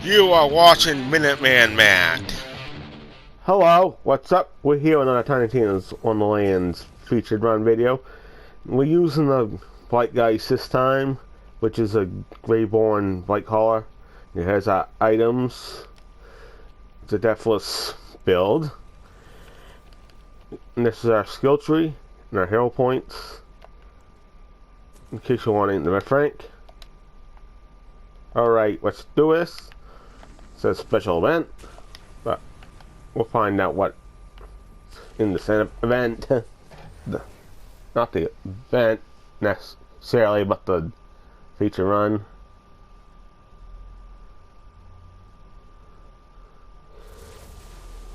You are watching Minuteman Matt. Hello, what's up? We're here on another Tiny Tina's Wonderlands featured run video. We're using the Blight Geist this time, which is a Greyborn Blight Caller. It has our items. It's a Deathless build. And this is our skill tree and our hero points. In case you're wanting the red rank. Alright, let's do this. It says special event, but we'll find out what in the event. Not the event necessarily, but the feature run.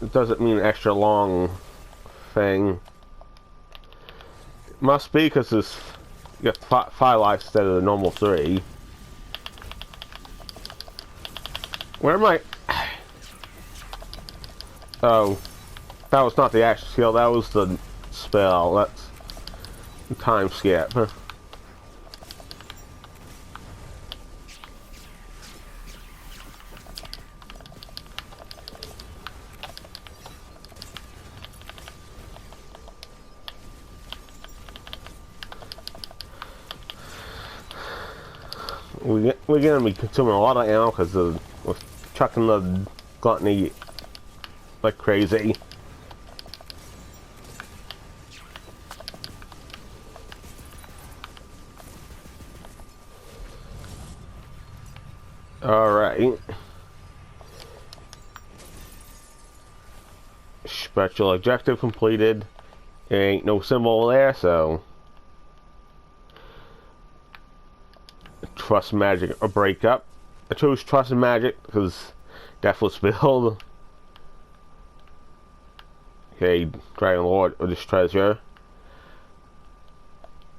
It doesn't mean an extra long thing. It must be because you get 5 lives instead of the normal 3. Where am I? Oh, that was not the action skill, that was the spell. That's the time skip. We're gonna be consuming a lot of ammo because we're chucking the gluttony like crazy. Alright. Special objective completed. There ain't no symbol there, so Trust Magic or break up. I chose Trust Magic because Deathless build. Okay, Dragon Lord or this treasure.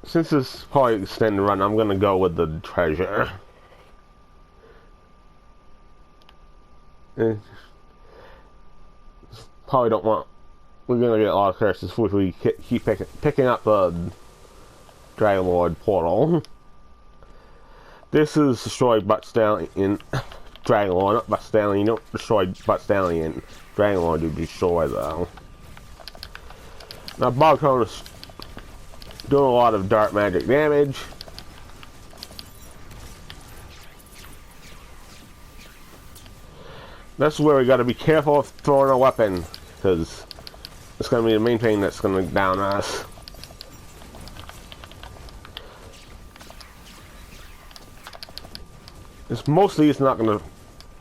Since this is probably extended run, I'm gonna go with the treasure. Probably don't want. We're gonna get a lot of curses if we keep picking up the Dragon Lord portal. This is destroy Butt Stallion, Dragon Lord, not Butt Stallion. You don't destroy Butt Stallion. Dragon Lord you destroy though. Now Bogcone is doing a lot of dark magic damage. This is where we got to be careful of throwing a weapon, because it's going to be the main thing that's going to down us. Mostly it's not going to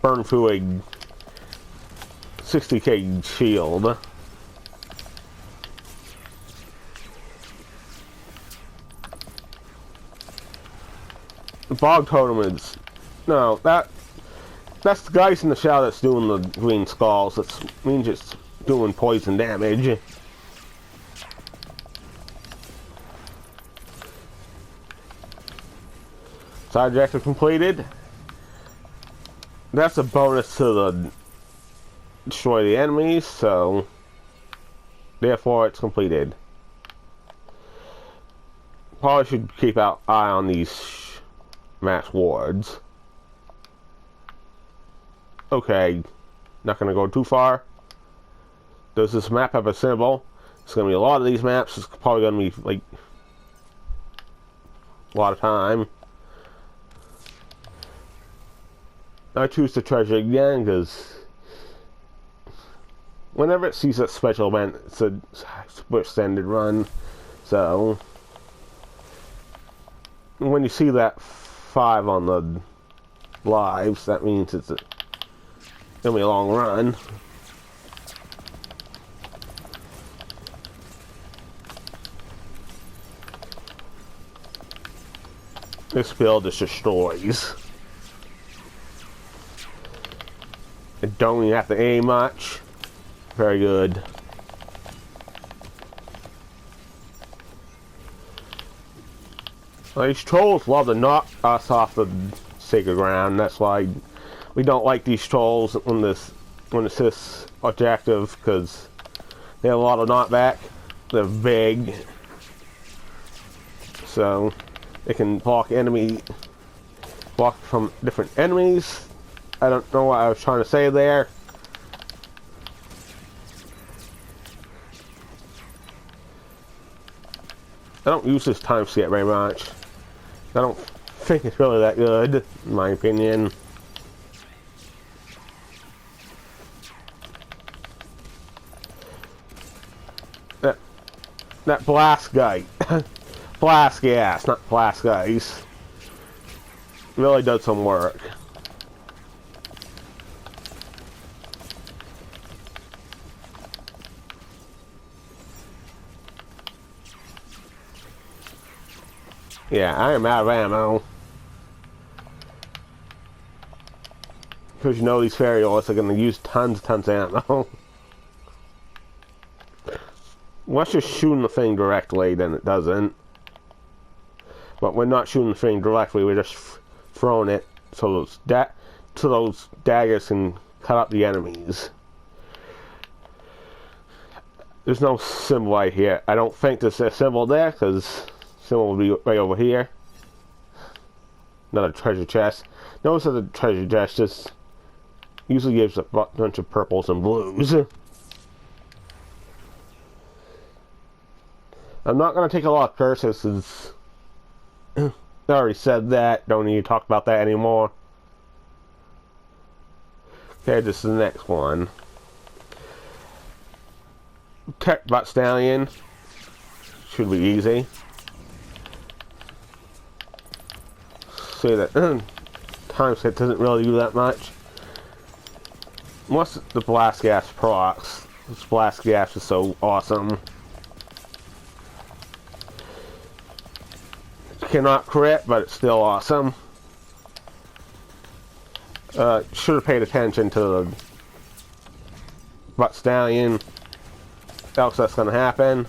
burn through a 60k shield. The Bog Totem is... No, that's the guys in the shadow that's doing the green skulls. That means it's doing poison damage. Side objective completed. That's a bonus to the destroy the enemies, so therefore it's completed. Probably should keep an eye on these mass wards. Okay, not gonna go too far. Does this map have a symbol? It's gonna be a lot of these maps. It's probably gonna be like a lot of time. I choose the treasure again because whenever it sees a special event, it's a super extended run. So when you see that 5 on the lives, that means it's gonna be a long run. This build just destroys. And don't even have to aim much. Very good. Well, these trolls love to knock us off the sacred ground. That's why we don't like these trolls when it's this objective, because they have a lot of knockback. They're big, so they can block from different enemies. I don't know what I was trying to say there. I don't use this time skip very much. I don't think it's really that good, in my opinion. That blast guy. Blast gas, not blast guys. Really does some work. Yeah, I am out of ammo. Because you know these fairy lights are going to use tons of ammo. Once you're shooting the thing directly, then it doesn't. But we're not shooting the thing directly, we're just throwing it so those daggers can cut up the enemies. There's no symbol right here. I don't think there's a symbol there, because symbol will be right over here. Another treasure chest. Notice that the treasure chest just usually gives a bunch of purples and blues. I'm not going to take a lot of curses, since I already said that. Don't need to talk about that anymore. Okay, this is the next one. Tech Butt Stallion. Should be easy. See that time set doesn't really do that much. Unless the blast gas procs. This blast gas is so awesome. Cannot crit, but it's still awesome. Should have paid attention to the Butt Stallion. Else that's going to happen.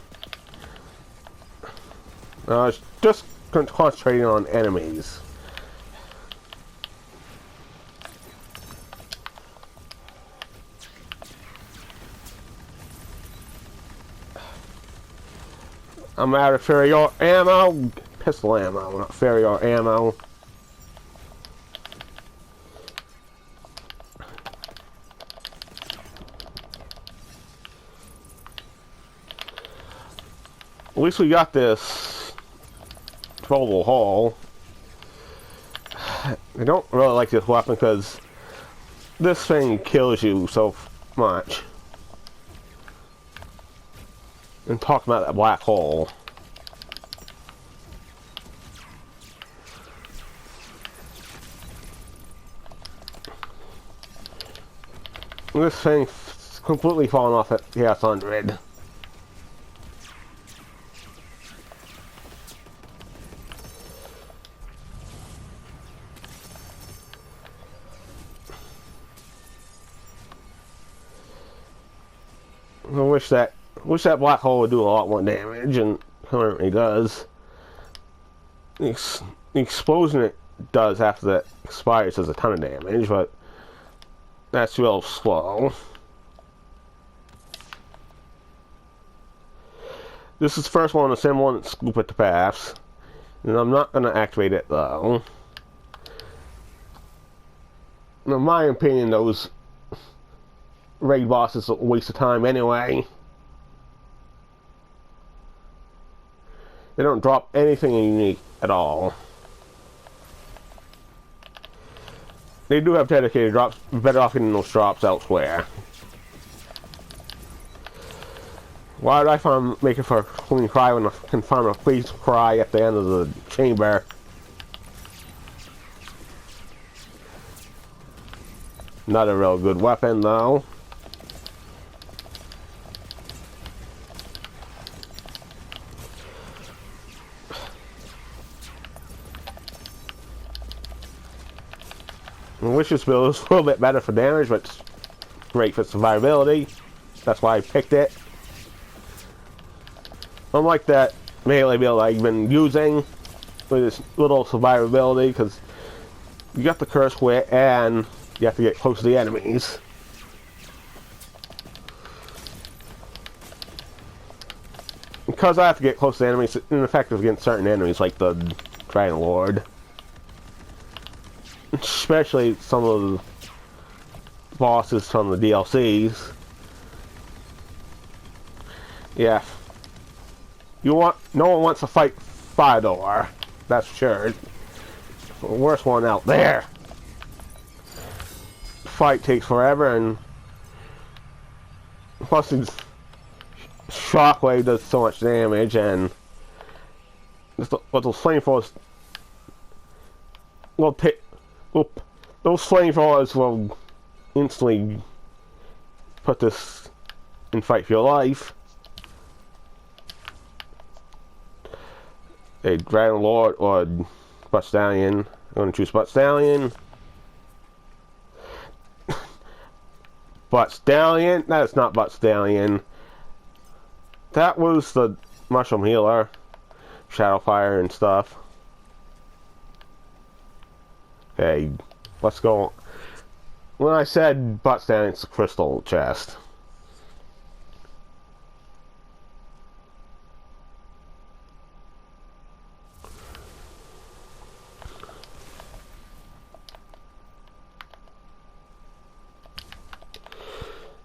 It's just concentrating on enemies. I'm out of fairy ammo. Pistol ammo, not fairy ammo. At least we got this trollable haul. I don't really like this weapon because this thing kills you so much. And talk about that black hole. This thing's completely fallen off at PS 100. I wish that black hole would do a lot more damage, and currently does. The explosion it does after that expires does a ton of damage, but that's real slow. This is the first one to send one scoop at the paths, and I'm not going to activate it though. In my opinion, those raid bosses are a waste of time anyway. They don't drop anything unique at all. They do have dedicated drops, better off getting those drops elsewhere. Why did I make it for a clean cry when I can find a please cry at the end of the chamber? Not a real good weapon though. I wish this build was a little bit better for damage, but it's great for survivability. That's why I picked it. Unlike that melee build I've been using with this little survivability, because you got the curse quit and you have to get close to the enemies. Because I have to get close to the enemies, it's ineffective against certain enemies like the Dragon Lord. Especially some of bosses from the DLCs. Yeah. No one wants to fight Fidor. That's sure. The worst one out there. The fight takes forever, and plus his shockwave does so much damage, and with those flamethrowers, those flamethrowers will instantly put this in fight for your life. A Dragon Lord or Butt Stallion. I'm going to choose Butt Stallion. Butt Stallion? That is not Butt Stallion. That was the Mushroom Healer. Shadowfire and stuff. Okay, let's go. When I said Butt Stallion, it's a crystal chest.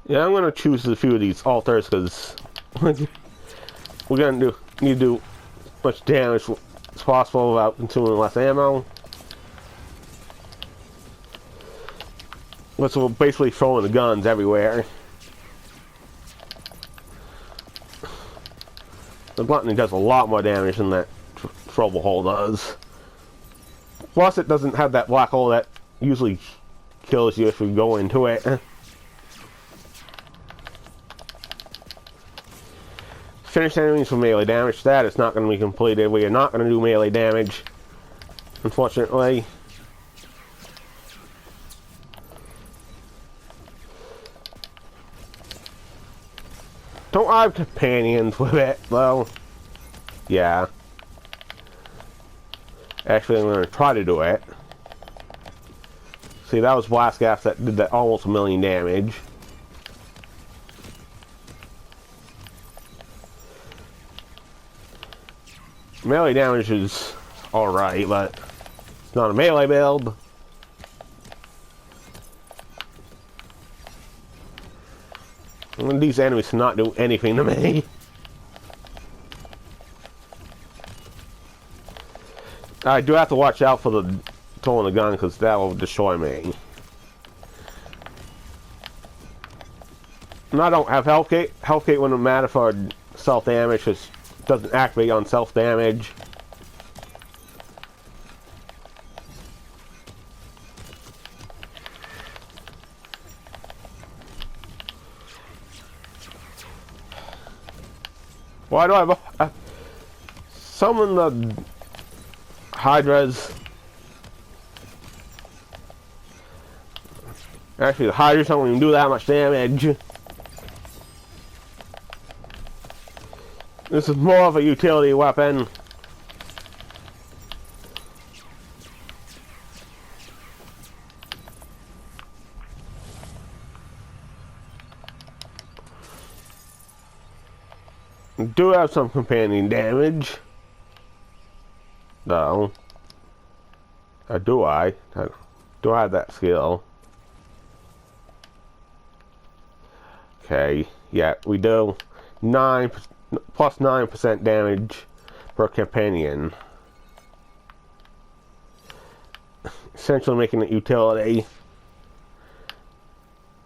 Yeah, I'm gonna choose a few of these altars because we're gonna need to do as much damage as possible without consuming less ammo. So we're basically throwing the guns everywhere. The gluttony does a lot more damage than that trouble hole does. Plus, it doesn't have that black hole that usually kills you if you go into it. Finish enemies for melee damage. That is not going to be completed. We are not going to do melee damage, unfortunately. Don't I have companions with it, though? Yeah. Actually, I'm going to try to do it. See, that was Blast Gas that did that almost 1,000,000 damage. Melee damage is alright, but it's not a melee build. And these enemies cannot do anything to me. I do have to watch out for the throwing the gun because that will destroy me. And I don't have health gate. Health gate wouldn't matter for self damage because it doesn't activate on self damage. Why do I have summon the Hydras? Actually, the Hydras don't even do that much damage. This is more of a utility weapon. Do have some companion damage, though. Do I? Do I have that skill? Okay, yeah, we do. 9% damage per companion. Essentially making it utility.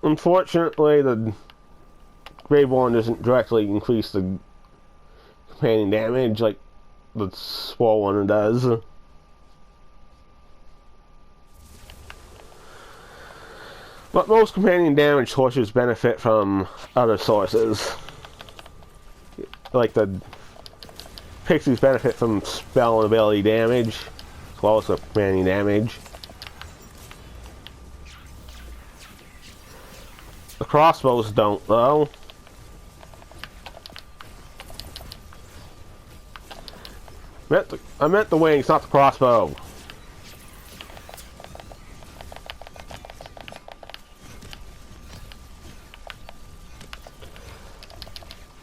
Unfortunately, the Grave One doesn't directly increase the companion damage like the Swole one does. But most companion damage sources benefit from other sources. Like the Pixies benefit from spell and ability damage, as well as the companion damage. The crossbows don't, though. I meant the wings, not the crossbow.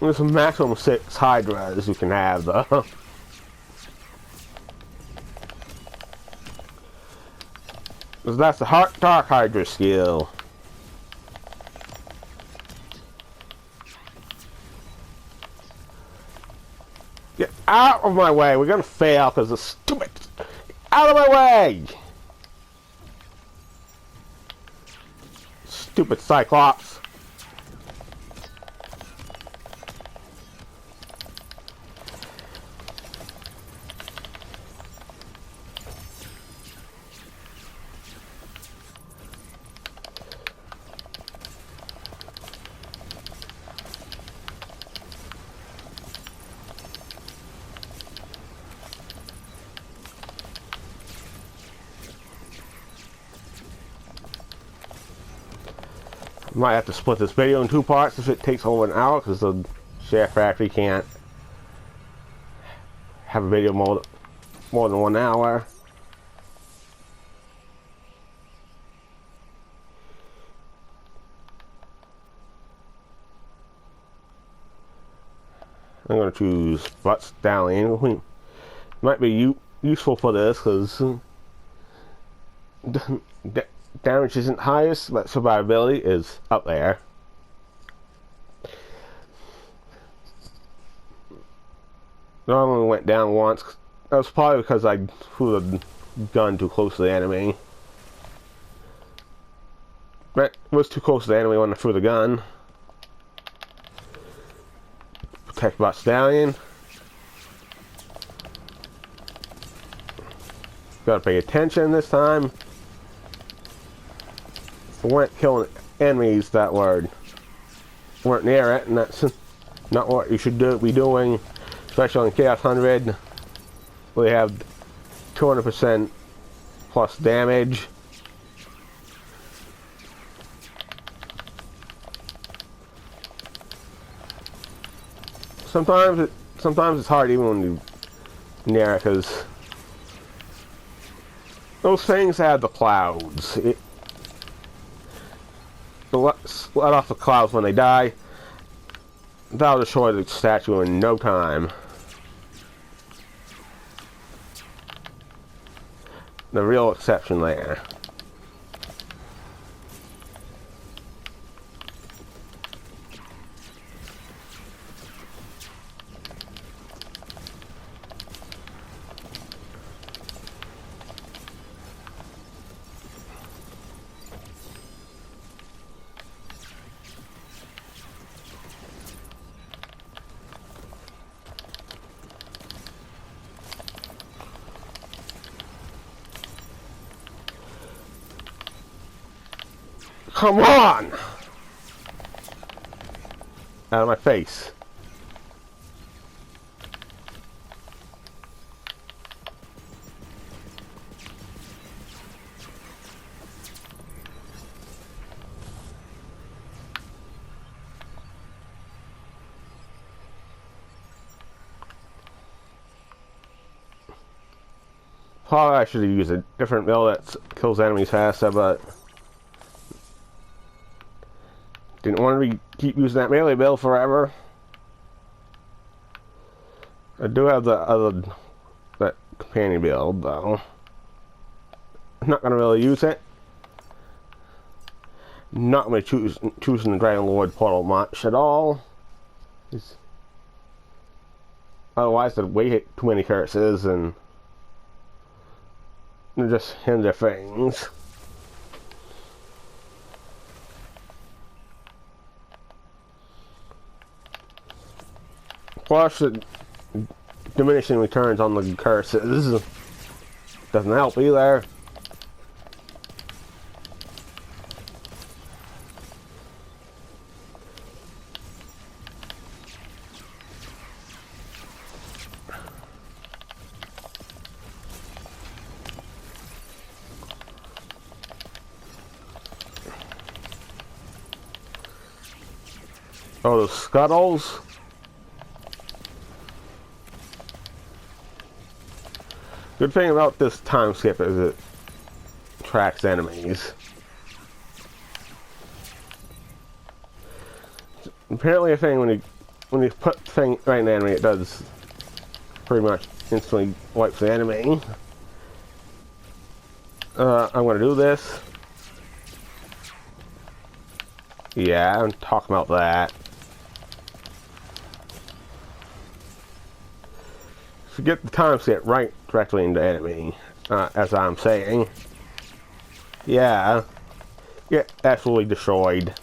There's a maximum of 6 Hydras you can have, though. Because that's the Dark Hydra skill. Out of my way. We're gonna fail because it's stupid. Out of my way. Stupid Cyclops. Might have to split this video in 2 parts if it takes over an hour, because the Share Factory can't have a video more than 1 hour. I'm going to choose Butt Stallion. Might be useful for this, because damage isn't highest, but survivability is up there. Normally went down once. That was probably because I threw the gun too close to the enemy. It was too close to the enemy when I threw the gun. Protect Butt Stallion. Gotta pay attention this time. We weren't killing enemies that weren't near it, and that's not what you should be doing, especially on Chaos 100. We have 200% plus damage. Sometimes it's hard even when you're near it, because those things have the clouds. Let off the clouds when they die. That'll destroy the statue in no time. The real exception there. Come on! Out of my face. Probably I should have used a different mill that kills enemies faster, but didn't want to keep using that melee build forever. I do have that companion build though. I'm not gonna really use it. Not gonna choosing the Dragon Lord portal much at all. Otherwise, I'd wait too many curses and just hinder things. Plus, the diminishing returns on the curses doesn't help either. Oh, those scuttles. Good thing about this time skip is it tracks enemies. Apparently a thing when you put the thing right in the enemy, it does pretty much instantly wipes the enemy. I'm gonna do this. Yeah, I'm talking about that. to get the time set right directly into enemy, as I'm saying. Yeah, get absolutely destroyed.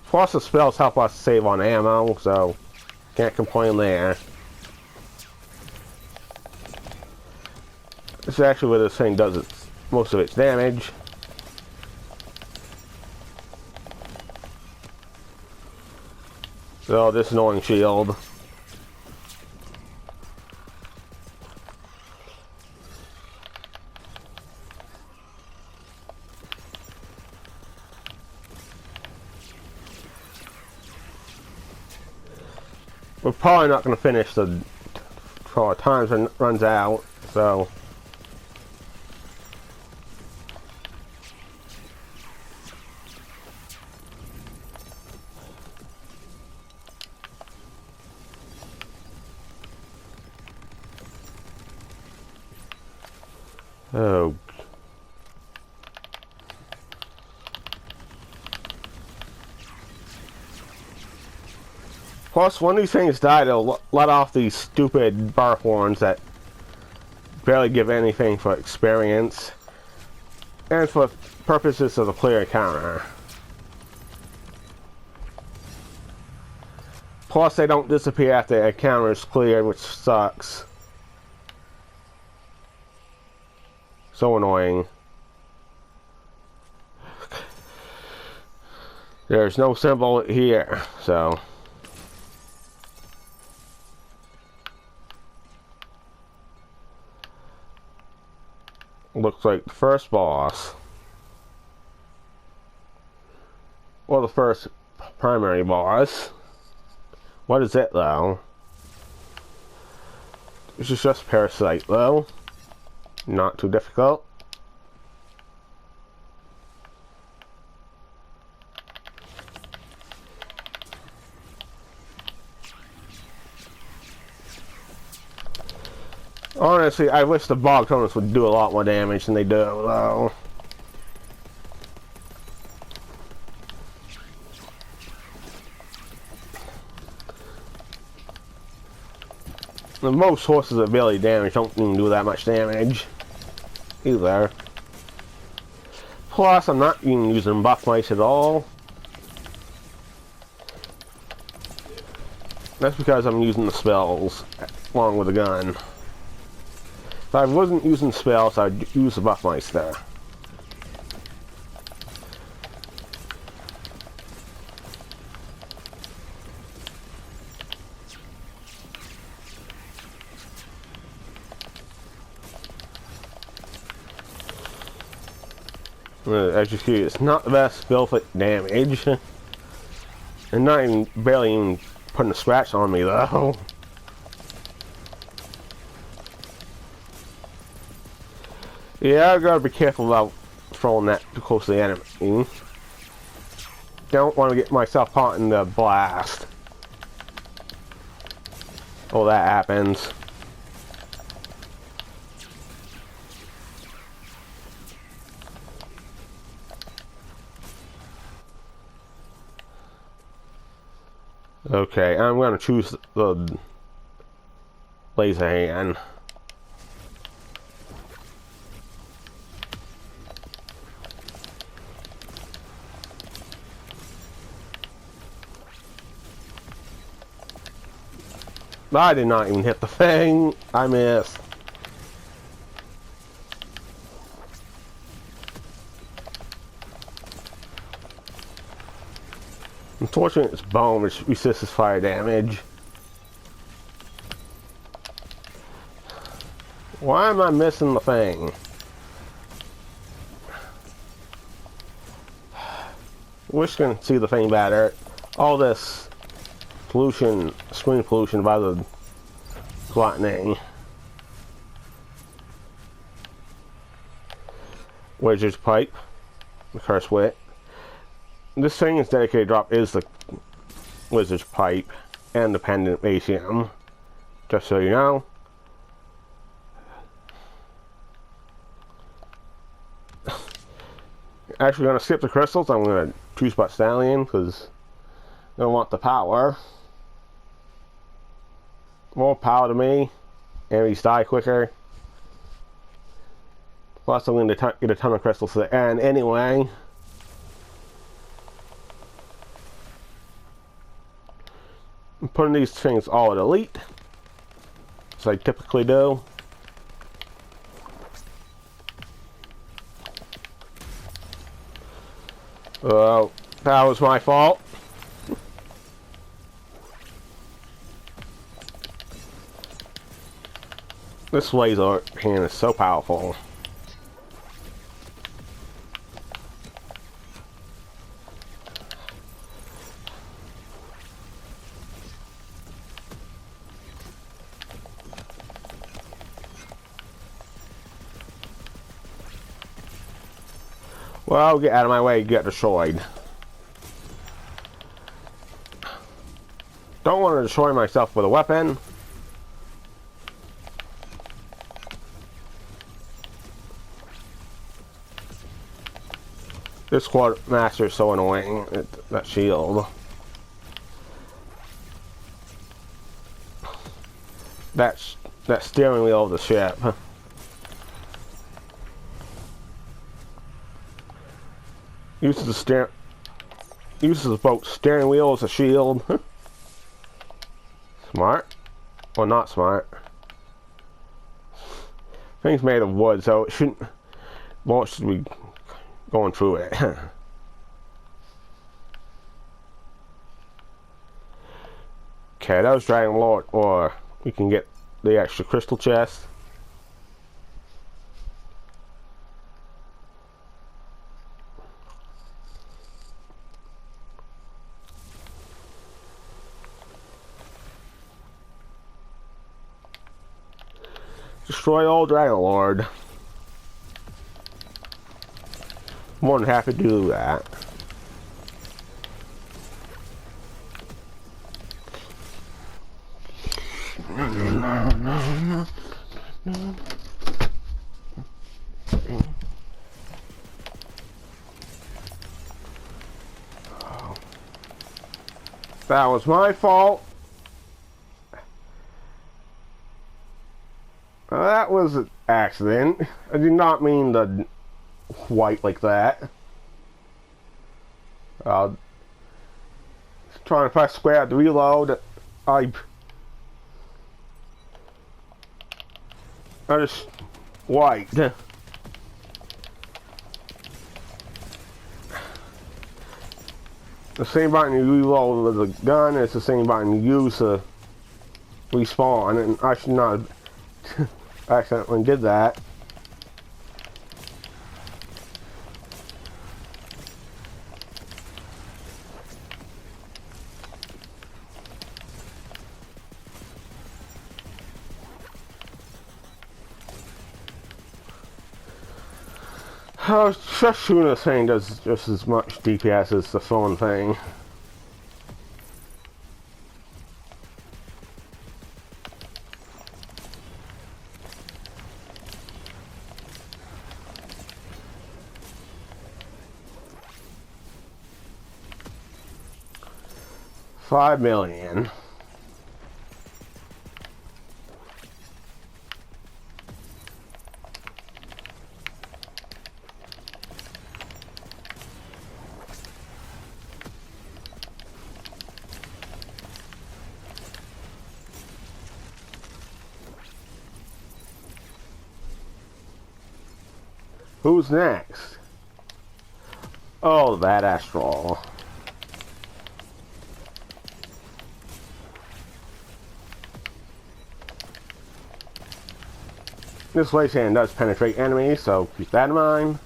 Plus the spells help us save on ammo, so can't complain there. This is actually where this thing does most of its damage. So this annoying shield. We're probably not going to finish before our time runs out, so. Oh. Plus, when these things die, they'll let off these stupid bark horns that barely give anything for experience and for purposes of the player encounter. Plus, they don't disappear after the encounter is cleared, which sucks. So annoying. There's no symbol here, so. Looks like the first boss. Or the first primary boss. What is it though? This is just Parasite though. Not too difficult. Honestly, I wish the bog tunnels would do a lot more damage than they do, though. The most horses that barely damage don't even do that much damage either. Plus, I'm not even using buff mice at all. That's because I'm using the spells along with the gun. If I wasn't using spells, I'd use the buff mice there. As you see, it's not the best spell for damage. And not even barely even putting a scratch on me though. Yeah, I gotta be careful about throwing that too close to the enemy. Don't want to get myself caught in the blast. Oh, that happens. Okay, I'm gonna choose the laser hand. I did not even hit the thing. I missed. Unfortunately, it's bone which resists fire damage. Why am I missing the thing? Wish I could see the thing better. All this pollution, screen pollution by the gluttony. Wizard's pipe. The curse wit. This thing is dedicated drop is the Wizard's pipe and the pendant Asium. Just so you know. Actually, gonna skip the crystals. I'm gonna choose about Stallion because Don't want the power. More power to me. Enemies die quicker. Plus, I'm going to get a ton of crystals to the end anyway. I'm putting these things all at elite, as I typically do. Oh, that was my fault. This laser hand is so powerful. Well, get out of my way, get destroyed. Don't want to destroy myself with a weapon. This quartermaster is so annoying. That shield. That steering wheel of the ship. Uses the boat's steering wheel as a shield. Smart. Well, not smart. Thing's made of wood, so it shouldn't. Bullets should be going through it. Okay, that was Dragon Lord, or we can get the extra crystal chest. Destroy all Dragon Lord. More than happy to do that. That was my fault. That was an accident. I did not mean to white like that. Trying to press square to reload. I just white. The same button you reload with a gun is the same button you use to respawn, and I should not have accidentally did that. Oh, just shooting this thing does just as much DPS as the phone thing. $5 million. Who's next? Oh, that Astral. This wasteland does penetrate enemies, so keep that in mind.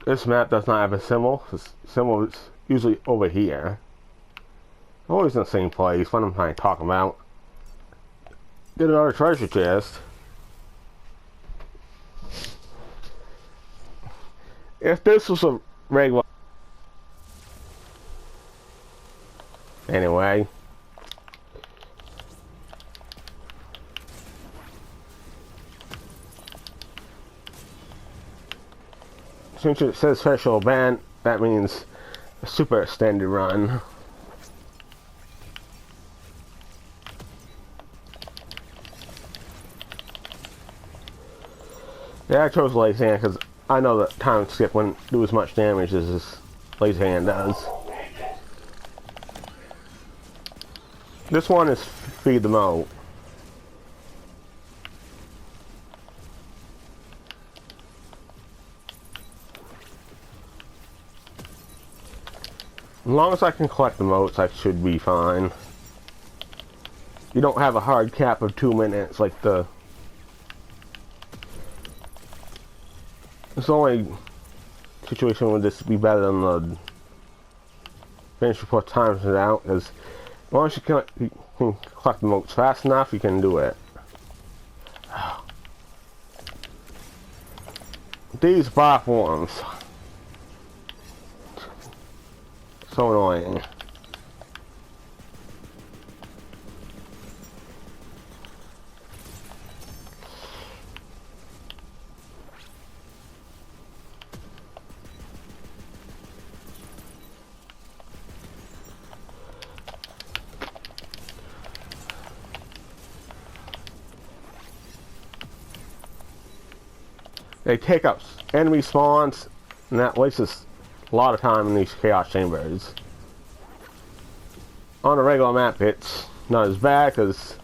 This map does not have a symbol. The symbol is usually over here. Always in the same place. What am I talking about? Get another treasure chest. If this was a regular... Anyway. Since it says special event, that means a super extended run. Yeah, I chose laser hand because I know that time skip wouldn't do as much damage as this laser hand does. This one is feed the moat. As long as I can collect the moats, I should be fine. You don't have a hard cap of 2 minutes like the... It's the only situation would this be better than the finish before times it out, because as long as you can collect the moats fast enough, you can do it. These platforms. So annoying. They take up enemy spawns, and that wastes a lot of time in these chaos chambers. On a regular map, it's not as bad because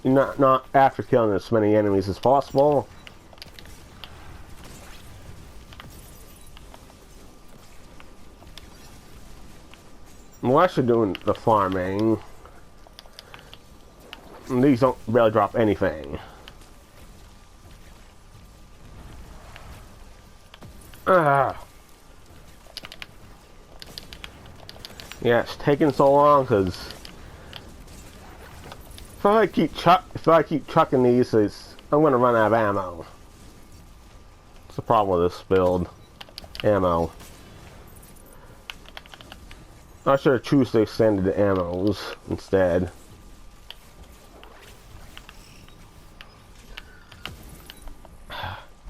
you're not after killing as many enemies as possible. Unless you're doing the farming, and these don't really drop anything. Yeah, it's taking so long because if I keep chucking these, I'm gonna run out of ammo. That's the problem with this build. Ammo. I should have choose to extend the ammos instead.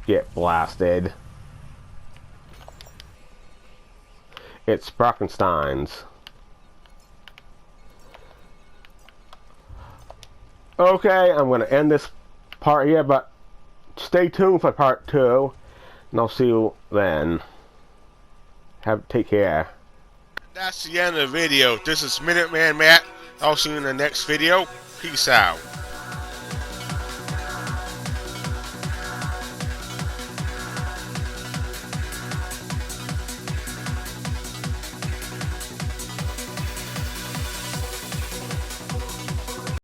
Get blasted. It's Brockenstein's. Okay, I'm going to end this part here, but stay tuned for part 2, and I'll see you then. Take care. That's the end of the video. This is Minuteman Matt. I'll see you in the next video. Peace out.